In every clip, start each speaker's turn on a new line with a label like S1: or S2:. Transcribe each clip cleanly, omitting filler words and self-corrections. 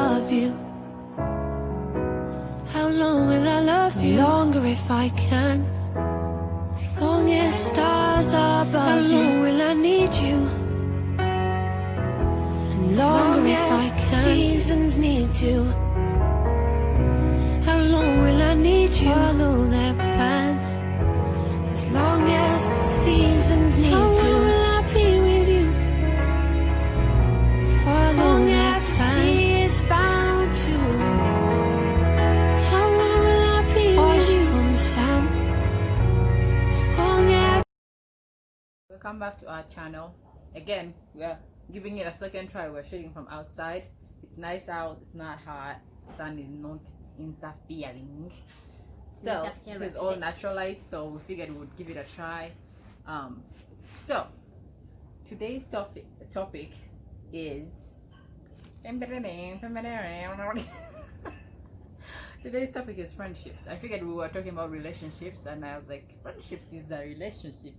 S1: love you? How long will I love you? Longer if I can. As long as stars are above you. How long will I need you? Longer if I can. Seasons need you. How long will I need you? Follow their plan. As long as the seasons need you. How long will I be with you? For long as the sea is bound to. How long will I be with you on the sand? As long as.
S2: Welcome back to our channel. Again, we are giving it a second try. We're shooting from outside. It's nice out, it's not hot, sun is not interfering. So this is all natural light, so we figured we would give it a try. So today's topic is today's topic is friendships. I figured we were talking about relationships, and I was like, friendships is a relationship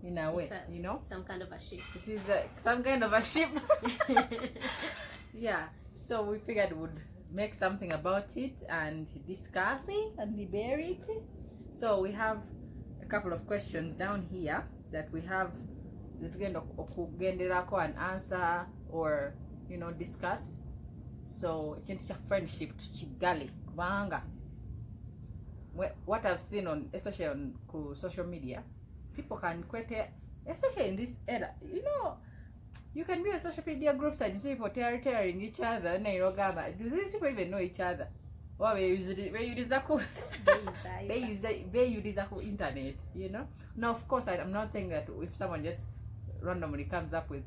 S2: in a way, you know,
S3: some kind of a ship.
S2: It is some kind of a ship. Yeah, so we figured we would make something about it and discuss it and debate it. So we have a couple of questions down here that we have that we're going to and answer, or you know, discuss. So it's a friendship to chigali kubanga. What I've seen on, especially on social media, people can quite, especially in this era, you know, you can be on social media groups and you see people tearing each other. Do these people even know each other? Or they use the internet, you know? Now, of course, I'm not saying that if someone just randomly comes up with,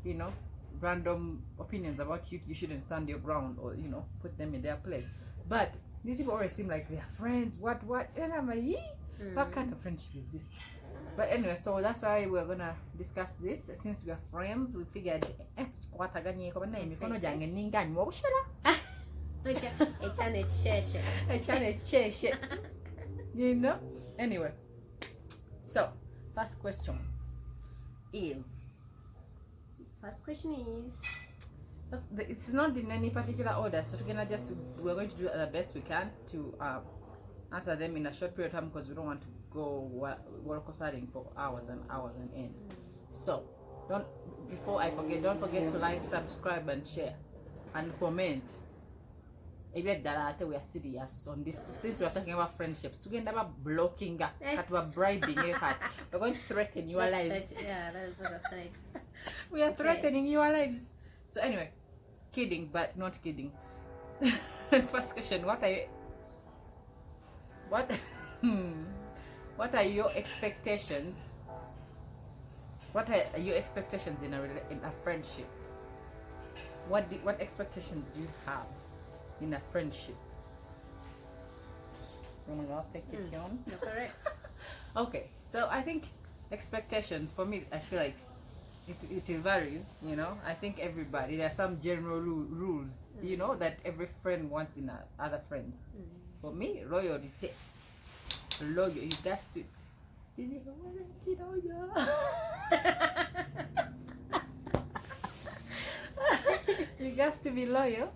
S2: you know, random opinions about you, you shouldn't stand your ground or, you know, put them in their place. But these people always seem like they're friends. What? And I'm like, what kind of friendship is this? But anyway, so that's why we're gonna discuss this. Since we are friends, we figured you know. Anyway, so first question is it's not in any particular order, so we're going to do the best we can to answer them in a short period of time, because we don't want to go work starting for hours and hours and end. So before I forget, don't forget to like, subscribe and share and comment. We are serious on this. Since we are talking about friendships, together about blocking, we're bribing, we're going to threaten your lives.
S3: Yeah, that's what I said.
S2: We are threatening your lives. So anyway, kidding but not kidding. First question: What are your expectations? What are your expectations in a friendship? What expectations do you have in a friendship? Take it on.
S3: Correct.
S2: Okay, so I think expectations, for me, I feel like it varies, you know. I think everybody, there are some general rules, you know, that every friend wants in other friends. For me, loyalty. Loyal, you got to. This is loyal. You got to be loyal.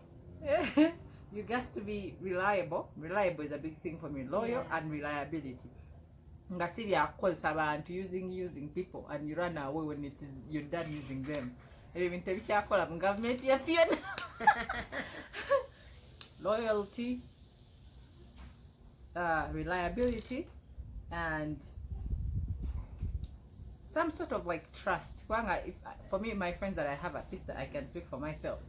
S2: You got to be reliable. Reliable is a big thing for me. Loyal and reliability. Ngasibi akozesa abantu using people, and you run away when you're done using them. Ebintu ebikyakola mu government ya Phionah. Loyalty, reliability, and some sort of like trust. For me, my friends that I have, at least that I can speak for myself,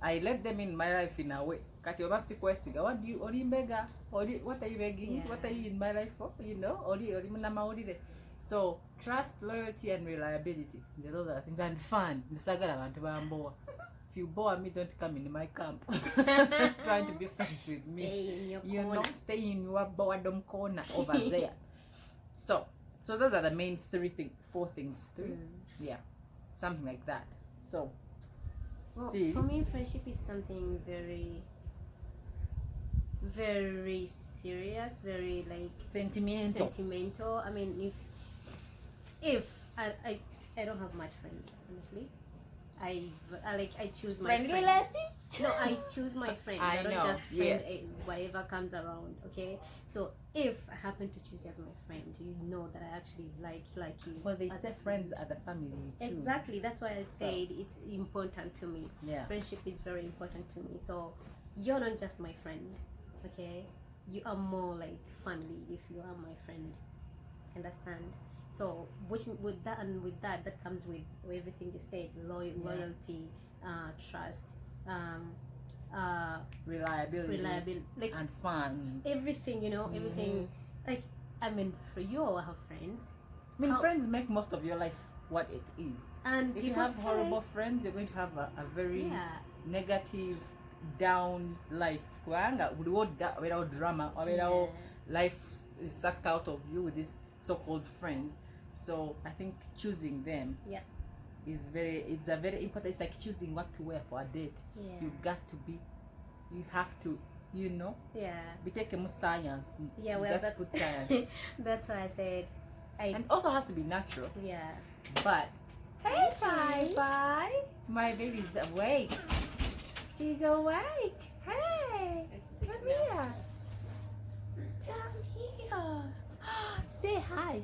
S2: I let them in my life in a way. What are you begging? Yeah. What are you in my life for? You know, so trust, loyalty, and reliability. Those are the things. And fun. If you bore me, don't come in my camp. Trying to be friends with me.
S3: Stay in your
S2: corner.
S3: Know,
S2: stay in your boredom corner over there. So those are the main four things. Yeah, something like that. So.
S3: Well, for me, friendship is something very, very serious, very like sentimental. I mean, if I don't have much friends, honestly. I choose my
S2: friendly Lassie.
S3: No, I choose my friends. I don't
S2: know,
S3: just friend
S2: yes.
S3: whatever comes around. Okay, so if I happen to choose you as my friend, you know that I actually like you.
S2: Well, they say friends are the family you choose.
S3: Exactly. That's why I said it's important to me.
S2: Yeah.
S3: Friendship is very important to me. So you're not just my friend. Okay, you are more like family if you are my friend. Understand? So with that comes with everything you said: loyalty, trust,
S2: reliability,
S3: like
S2: and fun.
S3: everything. Everything. Like, I mean, for you all have friends.
S2: I mean, friends make most of your life what it is.
S3: And
S2: if you have horrible friends, you're going to have a very negative, down life. Without drama, or without life is sucked out of you with these so-called friends. So I think choosing them it's a very important. It's like choosing what to wear for a date. You have to be taking science.
S3: That's
S2: science.
S3: That's why I said
S2: and also has to be natural. But
S3: hey, bye.
S2: My baby's awake. She's awake. Hey, come here. Come here. Say hi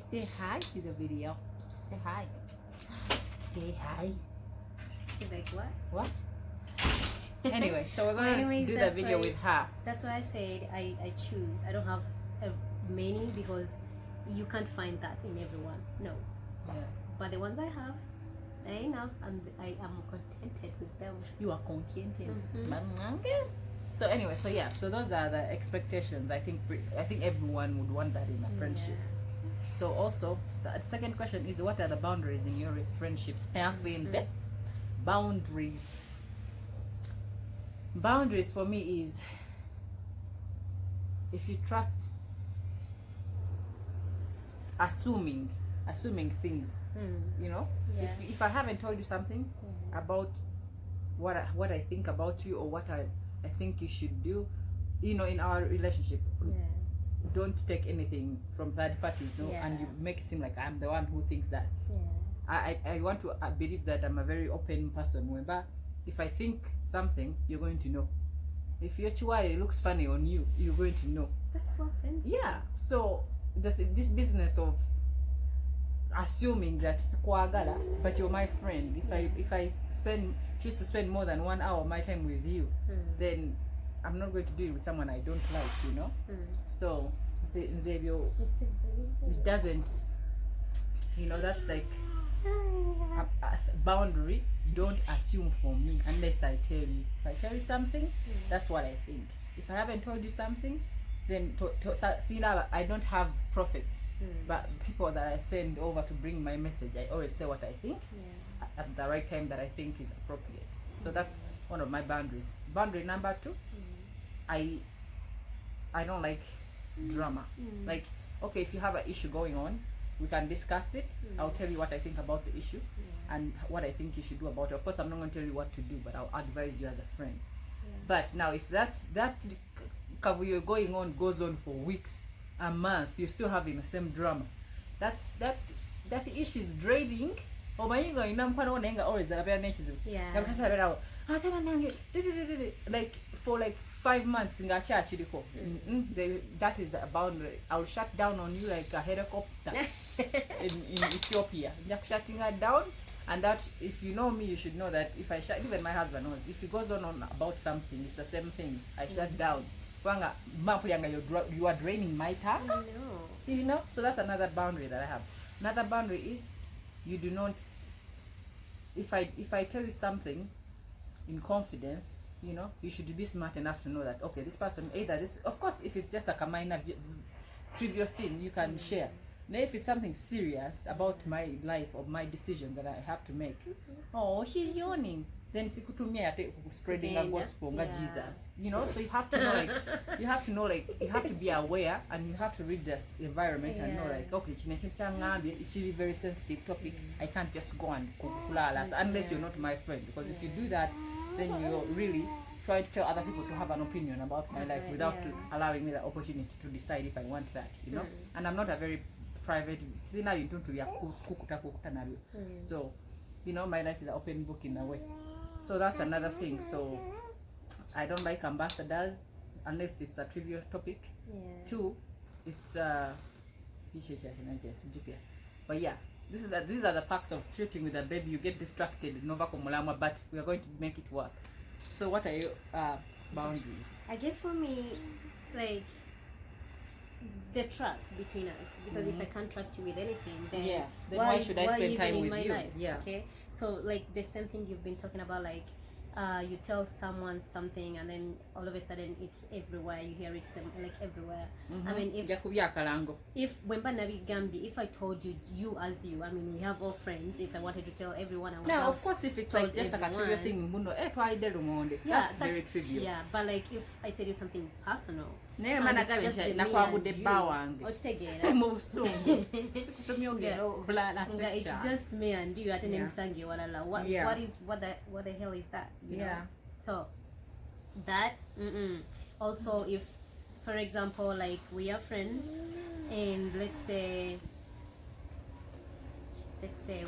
S2: to the video. Say hi. Say hi.
S3: She's like, what?
S2: What? Anyway, so we're gonna do the video with her.
S3: That's why I said I choose. I don't have many because you can't find that in everyone. No. But the ones I have, they're enough, and I am contented with them.
S2: You are contented. So anyway, so those are the expectations. I think everyone would want that in a friendship. So also the second question is, what are the boundaries in your friendships? Boundaries for me is, if you trust, assuming things, if I haven't told you something about what I think about you, or what I think you should do, in our relationship, don't take anything from third parties, and you make it seem like I'm the one who thinks that. I want to believe that I'm a very open person. Whereby if I think something, you're going to know. If your chihuahua looks funny on you, you're going to know.
S3: That's what friends do.
S2: So this business of assuming that but you're my friend, if I choose to spend more than 1 hour of my time with you, then I'm not going to do it with someone I don't like, So Xavier, it doesn't, that's like a boundary. Don't assume for me unless I tell you. If I tell you something, that's what I think. If I haven't told you something, then see now I don't have prophets, but people that I send over to bring my message, I always say what I think at the right time that I think is appropriate. So that's one of my boundaries. Boundary number 2, I don't like drama. Like, okay, if you have an issue going on, we can discuss it. I'll tell you what I think about the issue and what I think you should do about it. Of course, I'm not going to tell you what to do, but I'll advise you as a friend. But now, if that you're going on goes on for weeks, a month, you're still having the same drama, that issue is draining. Always like for like 5 months that is a boundary. I'll shut down on you like a helicopter in Ethiopia. Shutting her down. And that, if you know me, you should know that if I shut, even my husband knows, if he goes on about something, it's the same thing. I shut down. You are draining my time. So that's another boundary that I have. Another boundary is, you do not, if I tell you something in confidence, you should be smart enough to know that, okay, this person, either this, of course, if it's just like a minor trivial thing, you can share. Now, if it's something serious about my life or my decisions that I have to make, oh, she's yawning, then sikutumia spreading a gospel, Jesus. So you have to know, you have to be aware, and you have to read this environment and know, like, okay, it's really very sensitive topic. I can't just go and unless you're not my friend, because if you do that, then you're really trying to tell other people to have an opinion about my life without allowing me the opportunity to decide if I want that, And I'm not a very private. So, my life is an open book in a way. So that's another thing. So I don't like ambassadors unless it's a trivial topic.
S3: Yeah.
S2: 2, it's but yeah, these are the perks of shooting with a baby. You get distracted, but we are going to make it work. So what are your boundaries?
S3: I guess for me, like the trust between us, because if I can't trust you with anything, then
S2: why should I spend time with
S3: my
S2: you?
S3: life?
S2: Yeah.
S3: Okay. So like the same thing you've been talking about, like you tell someone something and then all of a sudden it's everywhere. You hear it like everywhere. I mean, if Wemba Nabi Gambi, if I told you as you, I mean, we have all friends. If I wanted to tell everyone, I would
S2: now, of course, if it's like just like a trivial thing, that's very trivial.
S3: Yeah, but like if I tell you something personal,
S2: it's
S3: just me and you. What the hell is that? You know? So that also, if for example, like we are friends and let's say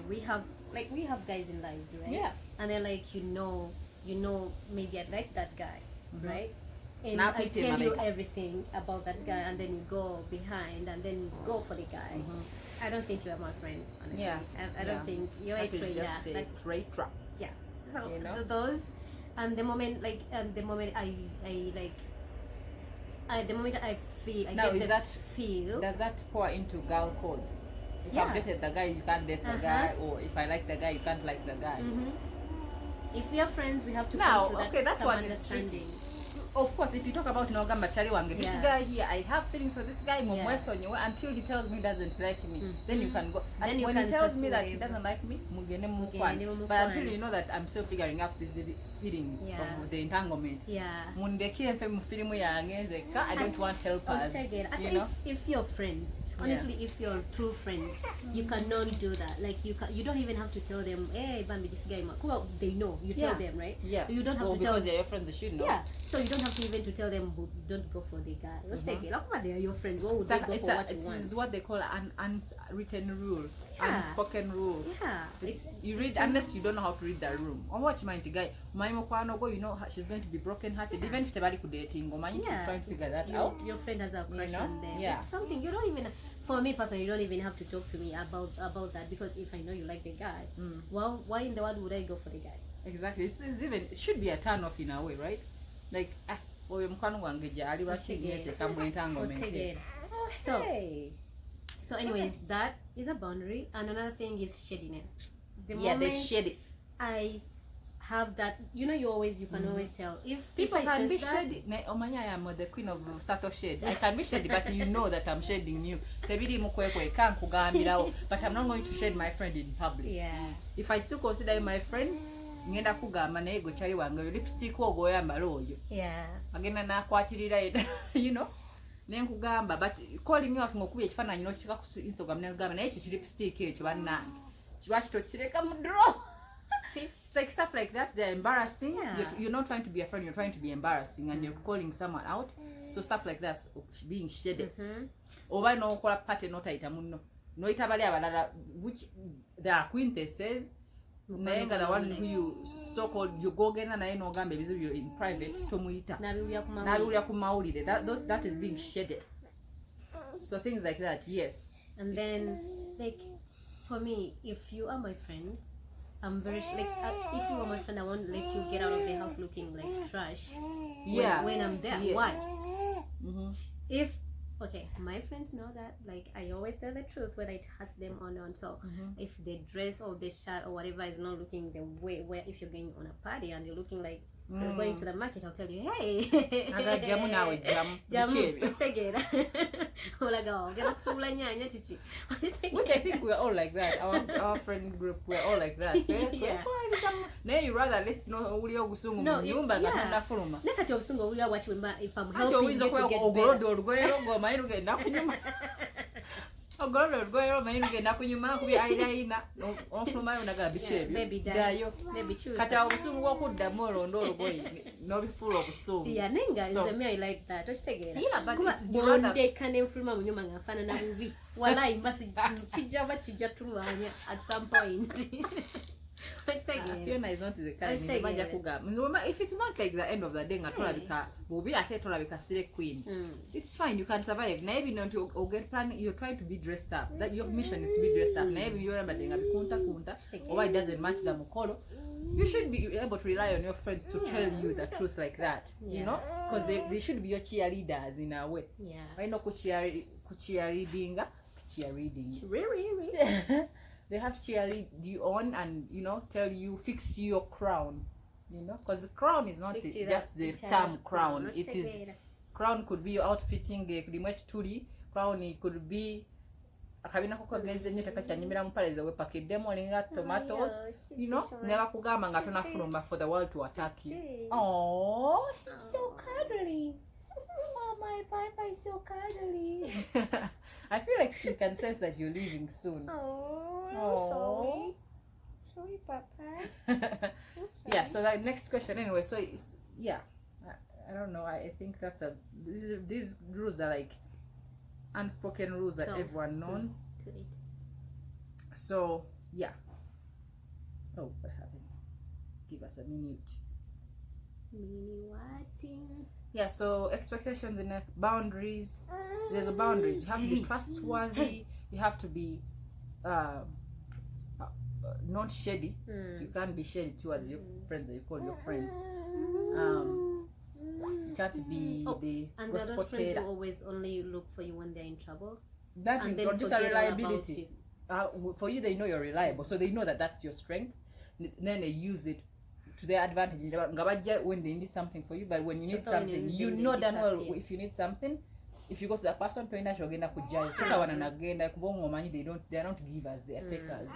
S3: we have guys in lives, right?
S2: Yeah.
S3: And then like you know maybe I like that guy, right? And I tell you everything about that guy, and then you go behind and then you go for the guy. I don't think you are my friend, honestly.
S2: Yeah.
S3: I don't think you're a traitor.
S2: That's straight trap.
S3: Yeah. So,
S2: you know?
S3: so those, and the moment I feel,
S2: does that pour into girl code? If I've dated the guy, you can't date the guy, or if I like the guy, you can't like the guy.
S3: If we are friends, we have to
S2: now,
S3: come to
S2: okay, that's
S3: some
S2: one is tricky. Of course, if you talk about Nogamba Chari Wange, this guy here, I have feelings for this guy until he tells me he doesn't like me. Then you can go. And when he tells me that he doesn't like me, but until you know that I'm still figuring out these feelings of the entanglement. I don't want helpers. You know?
S3: If you're friends, honestly, if you're true friends, you cannot do that. Like you don't even have to tell them, hey, Bambi, this guy. Well, they know. You tell them, right?
S2: Yeah.
S3: You don't have to
S2: because
S3: tell.
S2: they're your friends, they should know.
S3: Yeah. So you don't have to even to tell them, don't go for the guy. They are your friends. What would they go for? What you want?
S2: It's what they call an unwritten rule, unspoken rule.
S3: Yeah.
S2: You read unless you don't know how to read that room. Or watch my guy. My mokwano, you know she's going to be broken hearted. Even if the body could dating, she's trying to figure that out.
S3: Your friend has a crush on them.
S2: Yeah.
S3: It's something you don't even. For me personally, you don't even have to talk to me about that, because if I know you like the guy, well, why in the world would I go for the guy?
S2: Exactly. It should be a turn off in a way, right? Like
S3: so anyways, that is a boundary. And another thing is shadiness.
S2: The shady.
S3: I have that, you can always tell if
S2: people can be
S3: that,
S2: shady. I am the queen of subtle shade. I can be shady, but you know that I'm shading you. But I'm not going to shade my friend in public.
S3: Yeah.
S2: If I still consider you my friend, ngenda kugamba naye go chali wange lipstick ogo oyambala oyo.
S3: Yeah.
S2: Agenda nakwatirira you know. Nenkugamba, but calling you out ngokuba ekifananyi n'okika ku Instagram negamba naye ekyo lipstick ekyo bannange. Kibachi tokireka mu draw.
S3: See?
S2: It's like stuff like that. They're embarrassing.
S3: Yeah.
S2: You're not trying to be a friend. You're trying to be embarrassing, and you're calling someone out. So stuff like that's being shaded. Oba no kola party no taita munno. No itabali abalala, which the acquaintances. Nayenga the one who you so-called you go gena naye no gambe bizibu in private tomuyita. Nabiwulya ku mawulire. That is being shaded. So things like that, yes.
S3: And then like for me, if you are my friend, I'm very if you are my friend, I won't let you get out of the house looking like trash.
S2: Yeah.
S3: When I'm there.
S2: Yes.
S3: Why? If my friends know that, like I always tell the truth whether it hurts them or not. So if the dress or the shirt or whatever is not looking the way where if you're going on a party and you're looking like you're going to the market, I'll tell you, hey,
S2: jamu nawe which I think we're all like that. Our friend group, we're all like that.
S3: Yeah.
S2: Now you rather listen to uli ogusungu mu nyumba gatunda fuluma.
S3: Nekati obusungu uli awati if I'm helping you to get better.
S2: Ogolodo mayiru genda kunyuma. Ogolodo olugwero mayiru genda kunyuma kubi ayina onfuluma yo naga bichebyo. Dayo. Kata obusungu bw'okuddamu olondo olugoye n'obifuula obusungu.
S3: Yeah, nenga nze me I like that. Okitegera.
S2: Yeah, but it's
S3: bonde kane mfuluma mu nyuma ngafaanana bubi. Walai mbasi kijja tulwanya at some point.
S2: Phionah is not the kind nzimanja kugamba if it's not like the end of the day nga tolabika bobi ate tolabika sire queen it's fine, you can survive. Na ebi nonto get plan, you're trying to be dressed up, that your mission is to be dressed up. Na ebi you're nga bikunta or why it doesn't match the mukolo, you should be able to rely on your friends to tell you the truth like that, you know, because they should be your cheerleaders in a way. I know cheerleading they have to cheerlead you on and, you know, tell you, fix your crown, you know, because the crown is not just the term crown. It is, crown could be your outfitting, could be much turi, crown it could be akabina kukageze nyo takachanyimira mpaleze we pakidemo linga tomatoes, you know, never kugama nga tunafulumba for the world to attack you. Oh, she's so cuddly. Oh, my papa is so cuddly. I feel like she can sense that you're leaving soon.
S3: Oh, sorry, Papa.
S2: Yeah, so that next question anyway. So it's, yeah, I don't know. I think that's these rules are like unspoken rules that everyone knows. So yeah. Oh, what happened? Give us a minute. Yeah, so expectations and boundaries. There's a boundaries. You have to be trustworthy. You have to be not shady. You can't be shady towards your friends that you call your friends. You can't be the
S3: and those friends who always only look for you when they're in trouble.
S2: That's logical reliability. For you, they know you're reliable, so they know that that's your strength. Then they use it to their advantage. When they need something for you, but when you need something, you know damn well if you need something. If you go to the person, they're not givers, they are takers.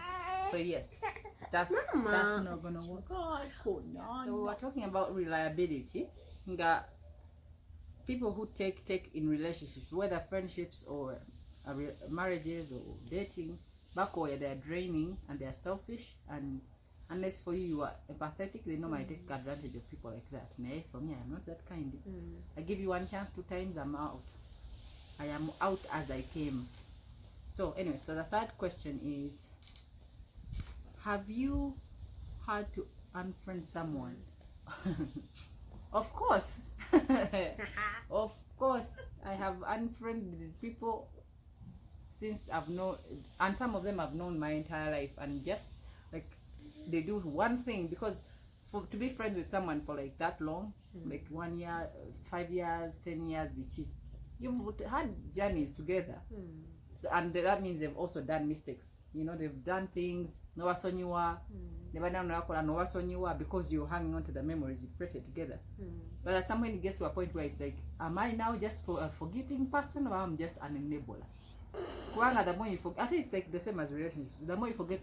S2: So yes, that's not gonna work. So we're talking about reliability. People who take in relationships, whether friendships or marriages or dating, back where they're draining and they're selfish, and unless for you are empathetic, they know might take advantage of people like that. Nay, for me, I'm not that kind. I give you one chance, 2 times, I'm out. I am out as I came. So anyway, so the third question is, have you had to unfriend someone? Of course. Of course, I have unfriended people since I've known, and some of them I've known my entire life, and just like they do one thing, because to be friends with someone for like that long, like 1 year, 5 years, 10 years, you've had journeys together. So, and that means they've also done mistakes. You know, they've done things, because you're hanging on to the memories you created together. But at some point it gets to a point where it's like, am I now just a forgiving person, or I'm just an enabler? The more you forget, I think it's like the same as relationships. The more you forgive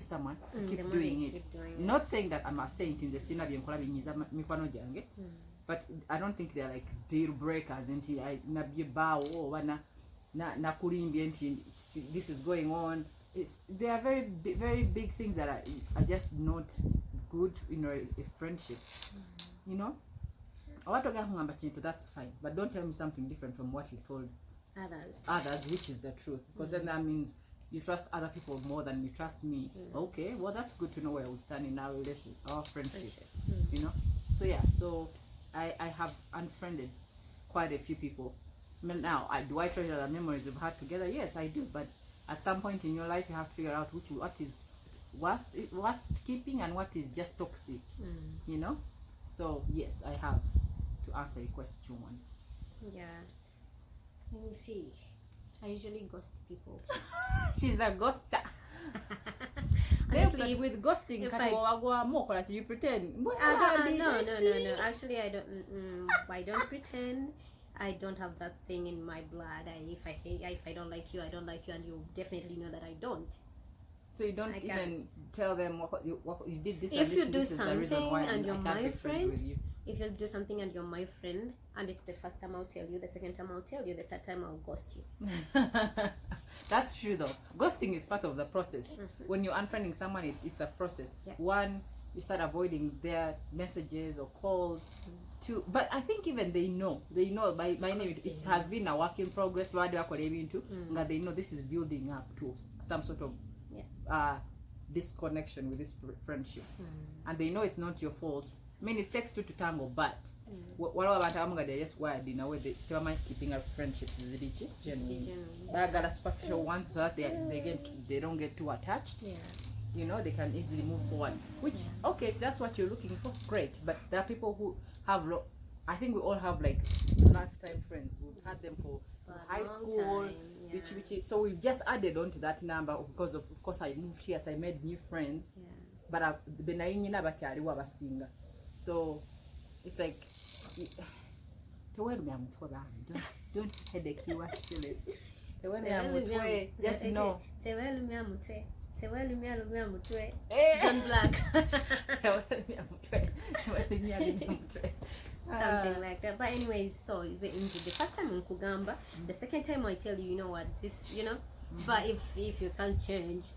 S2: someone, you keep doing it. Not saying that I'm a saint in the scenario, but I don't think they're like deal breakers. And this is going on. They are very big things that are just not good in a friendship. You know? That's fine, but don't tell me something different from what you told others, which is the truth, because then that means you trust other people more than you trust me. Okay, well, that's good to know where we stand in our relationship, our friendship. You know, so yeah, so I have unfriended quite a few people. Now, do I treasure the memories we've had together? Yes, I do, but at some point in your life you have to figure out what is worth keeping and what is just toxic. You know, so yes, I have, to answer your question.
S3: Yeah. Let me see. I usually ghost people.
S2: She's a ghoster. Honestly, with ghosting, you pretend.
S3: No. Actually, I don't pretend. I don't have that thing in my blood. If I don't like you, I don't like you, and you definitely know that I don't.
S2: So you don't even tell them what you did this.
S3: If
S2: and
S3: you
S2: this,
S3: do
S2: this
S3: something
S2: is the reason why
S3: and you're my friend,
S2: with you.
S3: If you do something and you're my friend, and it's the first time I'll tell you, the second time I'll tell you, the third time I'll ghost you.
S2: That's true though. Ghosting is part of the process. When you're unfriending someone, it's a process. Yeah. One, you start avoiding their messages or calls. Two, but I think even they know by name, it has been a work in progress. They know this is building up to some sort of disconnection with this friendship, and they know it's not your fault. I mean, it takes two to tango, but what about they're just wired in a way they are keeping up friendships is it genuine. But got a superficial ones so that they don't get too attached.
S3: Yeah.
S2: You know, they can easily move forward. Which okay, if that's what you're looking for, great. But there are people who have I think we all have like lifetime friends. We've had them for high school,
S3: time,
S2: which is so we've just added on to that number because of course I moved here, so I made new friends.
S3: Yeah.
S2: But so it's like don't headache you are silly. Just know.
S3: John Black. Something like that. But anyways, so the first time in Kugamba, the second time I tell you, you know what, this, you know, but if you can't change,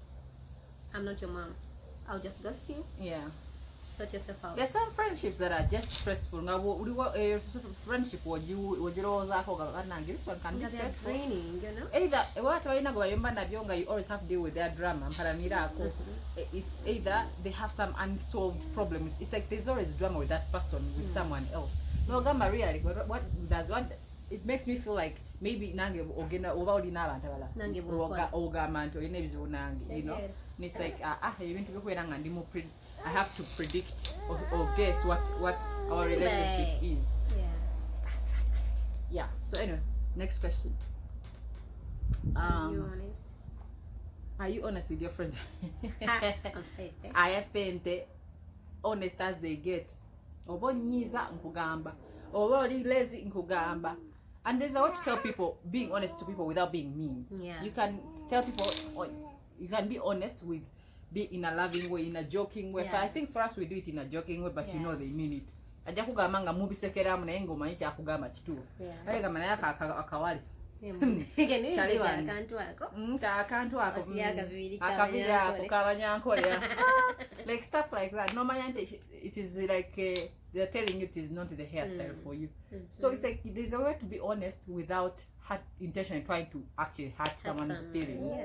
S3: I'm not your mom. I'll just ghost you.
S2: Yeah.
S3: Sort yourself out.
S2: There's some friendships that are just stressful. Now, friendship would you this one can be stressful.
S3: Draining, you know.
S2: Either you always have to deal with their drama. It's either they have some unsolved problems. It's like there's always drama with that person, with someone else. No, Gama really, what does what it makes me feel like maybe nange ogena over
S3: Nange
S2: ogamanto you know. And it's like you need to go and I have to predict or guess what our relationship is. Yeah. So anyway, next question.
S3: Are you honest?
S2: Are you honest with your friends?
S3: I'm
S2: I am honest as they get. Obo nyiza nkugamba. Obo lazy nkugamba. And there's a way to tell people, being honest to people without being mean.
S3: Yeah.
S2: You can tell people, you can be honest with, be in a loving way, in a joking way.
S3: Yeah.
S2: I think for us we do it in a joking way, but you know they mean it. Ajja kugamba nga mubisekera mu naye ng'omanyi kyakugamba kituufu. Naye gamba naye akawali. Chali wange. Akantu ako. Akabiri ako kabanyankole. Like stuff like that. No man, it is like they're telling you it is not the hairstyle for you. So it's like there's a way to be honest without intentionally trying to actually hurt someone's feelings.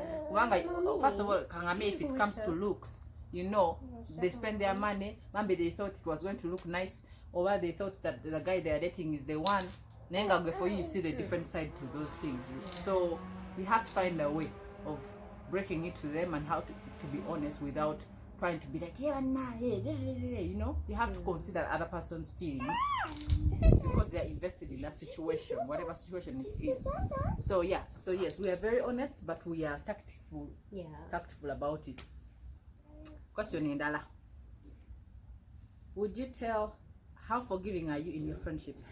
S2: First of all, if it comes to looks, you know, they spend their money. Maybe they thought it was going to look nice, or they thought that the guy they are dating is the one. For you see the different side to those things. So we have to find a way of breaking it to them and how to be honest without trying to be like, you know, you have to consider other person's feelings because they are invested in that situation, whatever situation it is. So yes, we are very honest, but we are tactful about it. Question Indala. Would you tell, how forgiving are you in your friendships?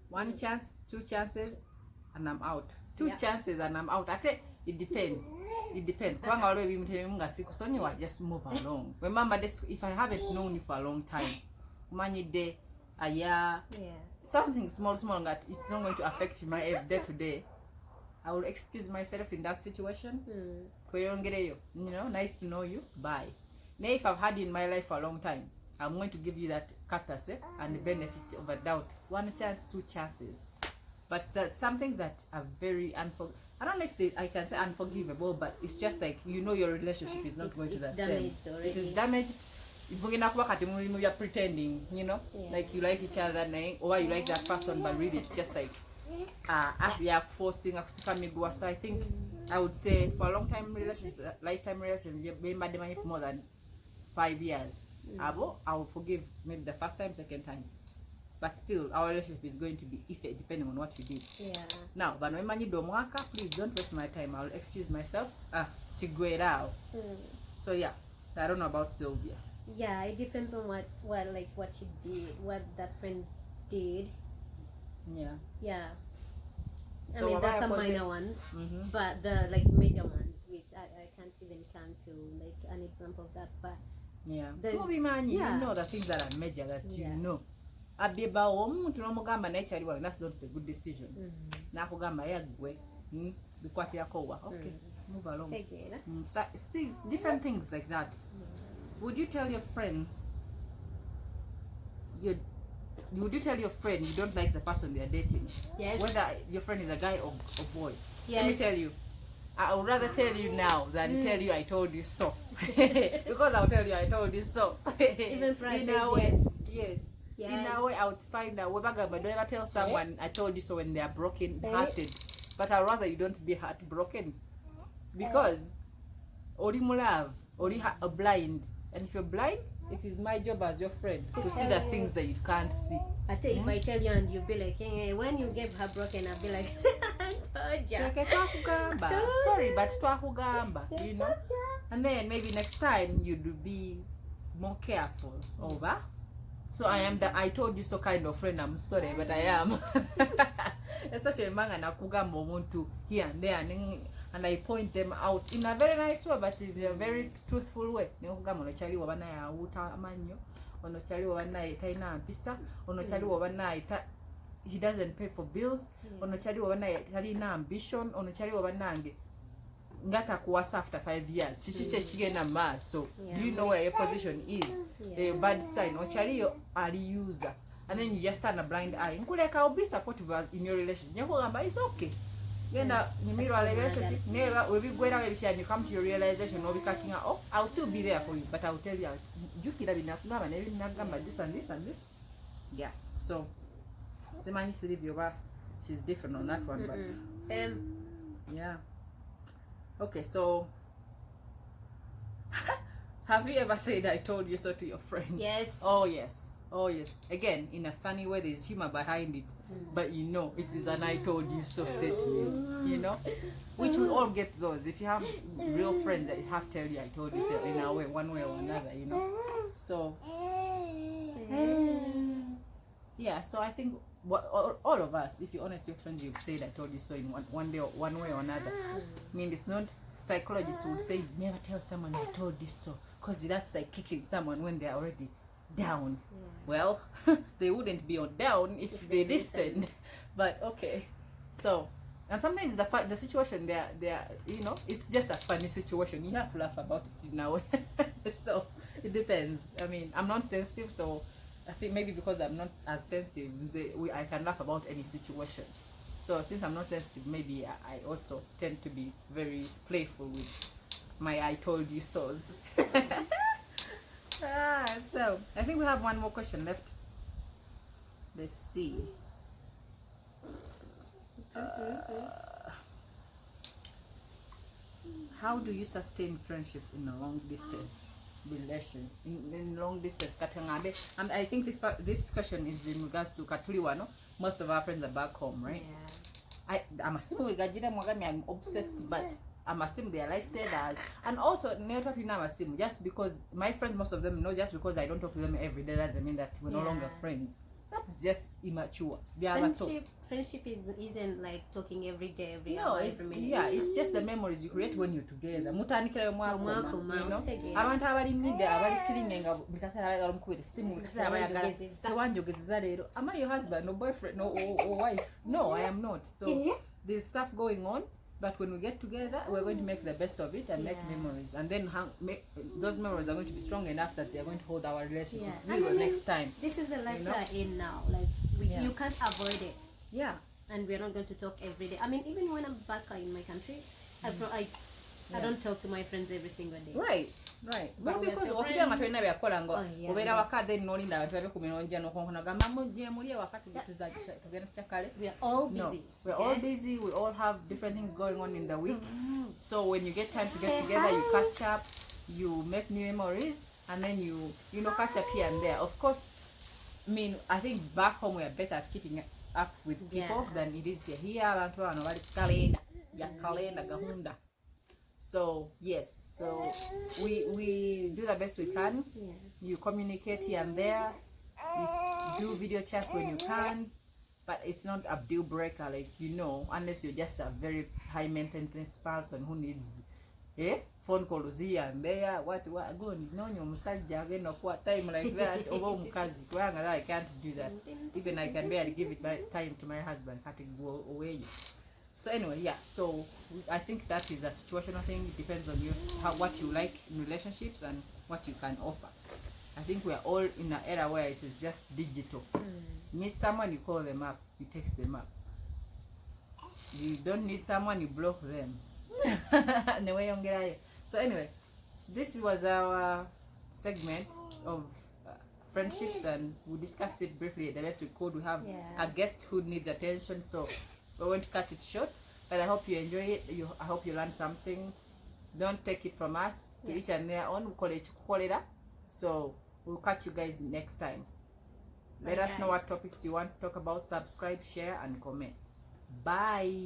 S2: 1 chance, 2 chances, and I'm out. 2 chances and I'm out. I think it depends. It depends. Just move along. Remember this, if I haven't known you for a long time, a year, something small, that it's not going to affect my day to day, I will excuse myself in that situation. You know, nice to know you. Bye. Now, if I've had you in my life for a long time, I'm going to give you that courtesy and the benefit of a doubt. 1 chance, 2 chances. But some things that are very I don't know if I can say unforgivable, but it's just like, you know, your relationship is not going to the same. It is damaged. You're pretending, you know, like you like each other, or you like that person, but really it's just like we are forcing. So I think I would say for a long time relationship, lifetime relationship, more than 5 years. I will forgive maybe the first time, second time, but still our relationship is going to be iffy depending on what you did. Now, but please don't waste my time. I'll excuse myself. So yeah, I don't know about Sylvia.
S3: Yeah, it depends on what you did, what that friend did. Yeah. So I mean, there's some minor ones, but the major ones, which I can't even come to like an example of that, but
S2: you know the things that are major that you know. That's not a good decision. Okay, move along. See, different things like that. Would you tell your friends would you tell your friend you don't like the person they are dating?
S3: Yes.
S2: Whether your friend is a guy or boy.
S3: Yes.
S2: Let me tell you, I would rather tell you now than tell you I told you so. Because I'll tell you I told you so.
S3: Even
S2: in a way,
S3: yes.
S2: yes. In a way, I would find out. But don't ever tell someone I told you so when they are broken hearted. But I'd rather you don't be heartbroken. Because Ori Mulav, Ori blind. And if you're blind, it is my job as your friend to see the things that you can't see.
S3: I tell you, if I tell you and you'll be like, hey, when you get her broken, I'll be like, I told ya.
S2: Sorry, but twakugamba, you know. And then maybe next time you'd be more careful over. So I am the I told you so kind of friend. I'm sorry, but I am. Especially manga nakugamba omuntu here and there, and I point them out in a very nice way, but in a very truthful way. Nekugamba nochali wabana ya uta amanyo, onochali wabana itaina mpisa, onochali wabana ita he doesn't pay for bills, onochali wabana italina ambition, onochali wabana nge ngata kuwasa after 5 years chichiche chigenda maso. Do you know where your position is? The bad sign ochaliyo ali user, and then you just turn a blind eye. Nkuleka I'll be supportive in your relationship. Nyakugamba it's okay. Genda nimiro relationship never we be going and you come to your realization or be cutting her off. I'll still be there for you, but I'll tell you jukira binakugamba nebi nagamba this and this and this. Yeah. So Phionah Sylvia, she's different on that one, but
S3: same.
S2: Yeah. Okay, so have you ever said I told you so to your friends?
S3: Yes.
S2: Oh yes. Oh yes. Again, in a funny way, there's humor behind it, but you know it is an I told you so statement, you know, which we all get those. If you have real friends that have tell you I told you so in a way, one way or another, you know. So yeah, so I think all of us, if you're honest with your friends, you've said I told you so in one day or one way or another. I mean, it's not psychologists who say never tell someone I told you so, because that's like kicking someone when they're already down. Well, they wouldn't be on down if they listened. But okay, so and sometimes the situation they're you know, it's just a funny situation. You have to laugh about it in a way. So it depends. I mean, I'm not sensitive, so I think maybe because I'm not as sensitive, I can laugh about any situation. So since I'm not sensitive, maybe I also tend to be very playful with my I told you so's. So I think we have one more question left. Let's see. How do you sustain friendships in a long distance relation? In long distance, and I think this question is in regards to Katuliwano. Most of our friends are back home, right? Yeah. I'm assuming I'm obsessed, but I'm assuming they are lifesavers. And also, just because my friends, most of them know, just because I don't talk to them every day doesn't mean that we're no longer friends. That's just immature.
S3: Friendship isn't like talking every day, every
S2: hour,
S3: every minute.
S2: Yeah, it's just the memories you create when you're together. Mutanikira mwakoma, you know. Abantu abali mide abali kilingenga bikasera abagala mukubira simu bikasera abayagala tewanjogeza lero. Am I your husband, no boyfriend, no or wife? No, I am not. So there's stuff going on, but when we get together, we're going to make the best of it and make memories, and then those memories are going to be strong enough that they're going to hold our relationship next time.
S3: This is the life we're in now. Like you can't avoid it. Yeah. And we're not going to talk every day. I mean, even when I'm back in my country, I don't talk to my friends every single day.
S2: Right. But because okubya matwena byakola ngo obera wakade nolinda abantu babe kuminonja no konkona gamba muje muri wakati tugenda chakale.
S3: We are all busy.
S2: No, we're all busy. We all have different things going on in the week. So when you get time to get together, you catch up, you make new memories, and then you know catch up here and there. Of course, I mean, I think back home we are better at keeping up with people than it is here. Abantu bano bali kalenda gahunda. So yes, so we do the best we can. You communicate here and there. You do video chats when you can, but it's not a deal breaker, like, you know, unless you're just a very high maintenance person who needs phone calls here and there. What go no musajja agenda kwa time like that oba omukazi kubanga I can't do that. Even I can barely give it my time to my husband. Can't go away. So anyway, yeah, so I think that is a situational thing. It depends on what you like in relationships and what you can offer. I think we are all in an era where it is just digital. You need someone, you call them up, you text them up. You don't need someone, you block them. So anyway, this was our segment of friendships, and we discussed it briefly the best we could. We have a guest who needs attention, so we're going to cut it short, but I hope you enjoy it. I hope you learned something. Don't take it from us. To each and their own. We call it Kukolera. So we'll catch you guys next time. Let us know what topics you want to talk about. Subscribe, share, and comment. Bye.